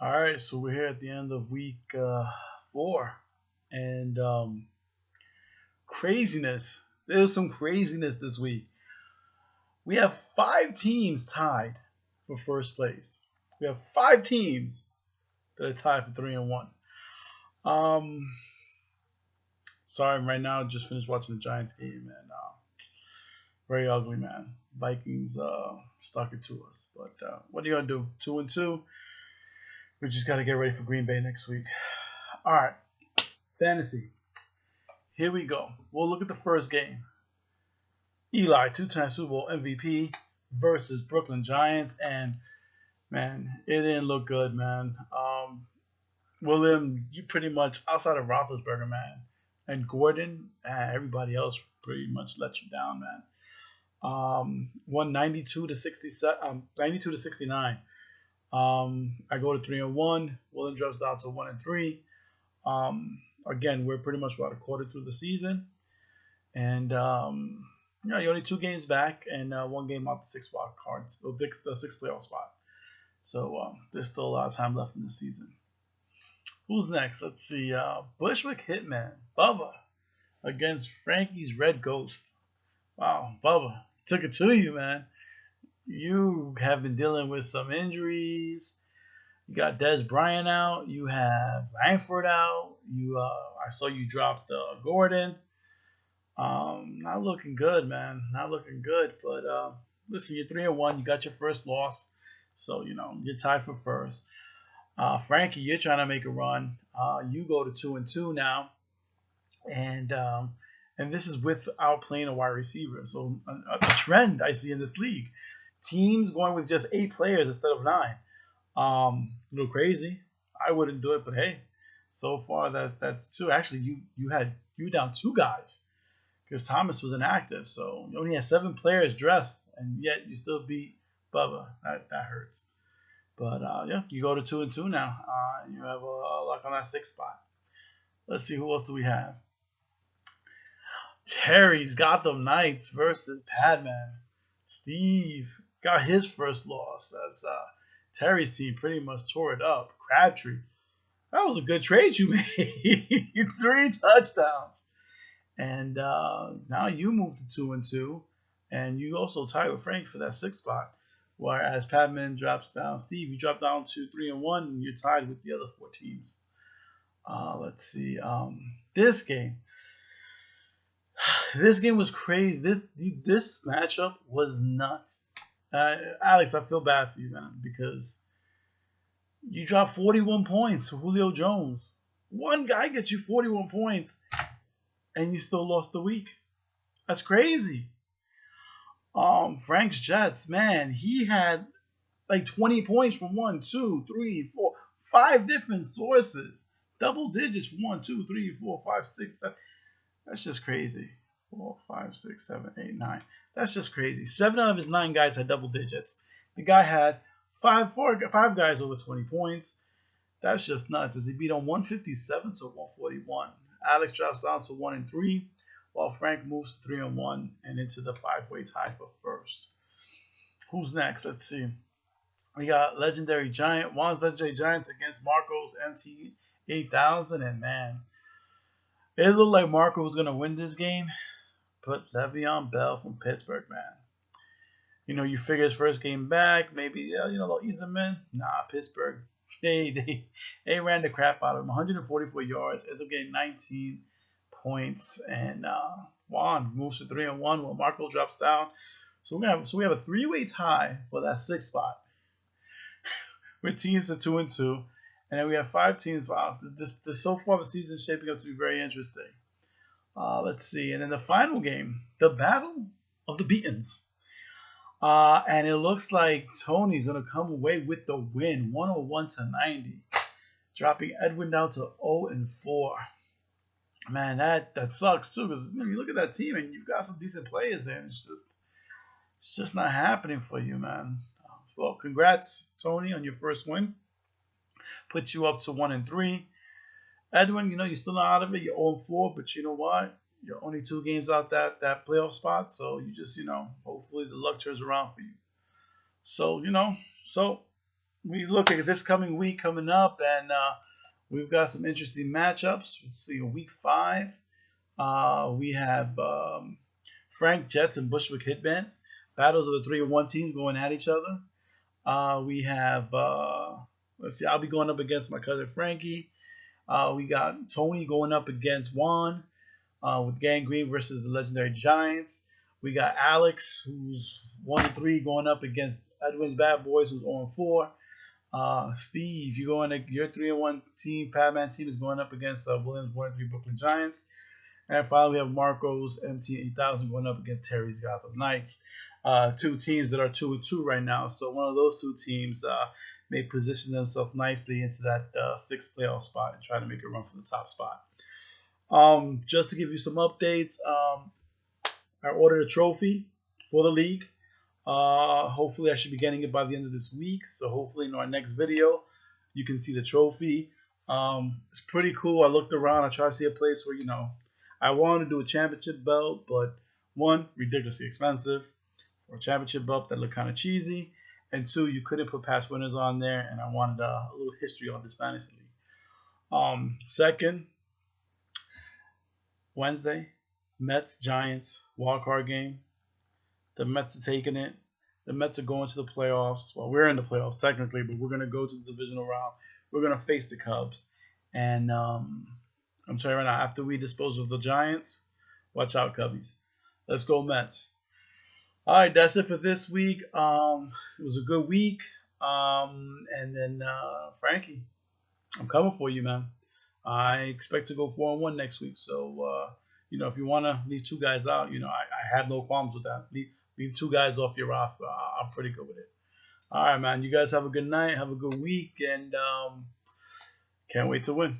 All right, so we're here at the end of week 4, and craziness. There's some craziness this week. We have 5 teams tied for first place. We have 5 teams that are tied for 3-1. Um, Sorry, right now just finished watching the Giants game, and very ugly, man. Vikings stuck it to us, but what are you gonna do? 2-2. We just gotta get ready for Green Bay next week. All right, fantasy. Here we go. We'll look at the first game. Eli, two-time Super Bowl MVP versus Brooklyn Giants, and man, it didn't look good, man. William, you pretty much outside of Roethlisberger, man, and Gordon, everybody else pretty much let you down, man. Won 92 to 67, 92 to 69. I go to 3-1. William drops down to 1-3. Again, we're pretty much about a quarter through the season, and you're only 2 games back, and 1 game out the six wild cards, the sixth playoff spot. So there's still a lot of time left in the season. Who's next? Let's see. Bushwick Hitman Bubba against Frankie's Red Ghost. Wow, Bubba took it to you, man. You have been dealing with some injuries. You got Des Bryant out. You have Langford out. I saw you dropped Gordon. Not looking good, man. Not looking good. But listen, you're 3-1. You got your first loss, so you're tied for first. Frankie, you're trying to make a run. You go to 2-2 now, and this is without playing a wide receiver. So a trend I see in this league: teams going with just 8 players instead of 9. A little crazy. I wouldn't do it, but hey, so far that's 2. Actually, you down 2 guys because Thomas was inactive, so you only had 7 players dressed, and yet you still beat Bubba. That hurts. But yeah, you go to 2-2 now. You have luck on that 6th spot. Let's see, who else do we have? Terry's Gotham Knights versus Padman. Steve got his first loss as Terry's team pretty much tore it up. Crabtree, that was a good trade you made. 3 touchdowns. And now you move to 2-2, and you also tie with Frank for that 6th spot. Whereas Padman drops down, Steve, you drop down to 3-1, and you're tied with the other 4 teams. Let's see. This game. This game was crazy. This matchup was nuts. Alex, I feel bad for you, man, because you dropped 41 points for Julio Jones. One guy gets you 41 points, and you still lost the week. That's crazy. Frank's Jets, man, he had like 20 points from 1, 2, 3, 4, 5 different sources. Double digits from 1, 2, 3, 4, 5, 6, 7. That's just crazy. 4, 5, 6, 7, 8, 9. That's just crazy. 7 out of his 9 guys had double digits. The guy had 5 guys over 20 points. That's just nuts. As he beat on 157 to 141. Alex drops down to 1-3, while Frank moves to 3-1 and into the 5-way tie for first. Who's next? Let's see. We got Legendary Giant, Juan's Legendary Giants against Marco's MT 8000, and man, it looked like Marco was gonna win this game. But Le'Veon Bell from Pittsburgh, man. You figure his first game back, maybe they'll ease him in. Nah, Pittsburgh. They ran the crap out of him. 144 yards. Ends up getting 19 points, and Juan moves to 3-1 while Marco drops down. So we have a 3-way tie for that 6th spot with teams at 2-2, and then we have 5 teams. Wow, this so far the season is shaping up to be very interesting. Let's see, and then the final game, the Battle of the Beatons. And it looks like Tony's gonna come away with the win, 101 to 90, dropping Edwin down to 0-4. Man, that sucks too, because you look at that team and you've got some decent players there, and it's just not happening for you, man. Well, congrats, Tony, on your first win. Puts you up to 1-3. Edwin, you're still not out of it. You're 0-4, but you know what? You're only 2 games out that playoff spot, so you just, hopefully the luck turns around for you. So, we look at this coming week coming up, and we've got some interesting matchups. Let's see, week 5. We have Frank Jets and Bushwick Hitman. Battles of the 3-1 teams going at each other. We have, let's see, I'll be going up against my cousin Frankie. We got Tony going up against Juan with Gang Green versus the Legendary Giants. We got Alex, who's 1-3, going up against Edwin's Bad Boys, who's 0-4. Steve, your 3-1 team, Padman team is going up against Williams 1-3 Brooklyn Giants. And finally, we have Marco's MT8000 going up against Terry's Gotham Knights. Two teams that are 2-2 right now. So one of those two teams may position themselves nicely into that 6th playoff spot and try to make a run for the top spot. Just to give you some updates, I ordered a trophy for the league. Hopefully, I should be getting it by the end of this week. So hopefully, in our next video, you can see the trophy. It's pretty cool. I looked around. I tried to see a place where, I wanted to do a championship belt, but 1, ridiculously expensive. For a championship belt, that looked kind of cheesy. And 2, you couldn't put past winners on there, and I wanted a little history on this fantasy league. Second, Wednesday, Mets, Giants, wild card game. The Mets are taking it. The Mets are going to the playoffs. Well, we're in the playoffs technically, but we're going to go to the divisional round. We're going to face the Cubs. And I'm telling you right now, after we dispose of the Giants, watch out, Cubbies. Let's go, Mets. All right, that's it for this week. It was a good week. And then, Frankie, I'm coming for you, man. I expect to go 4-1 next week. So, if you want to leave 2 guys out, I have no qualms with that. Leave 2 guys off your roster. I'm pretty good with it. All right, man. You guys have a good night. Have a good week. And can't wait to win.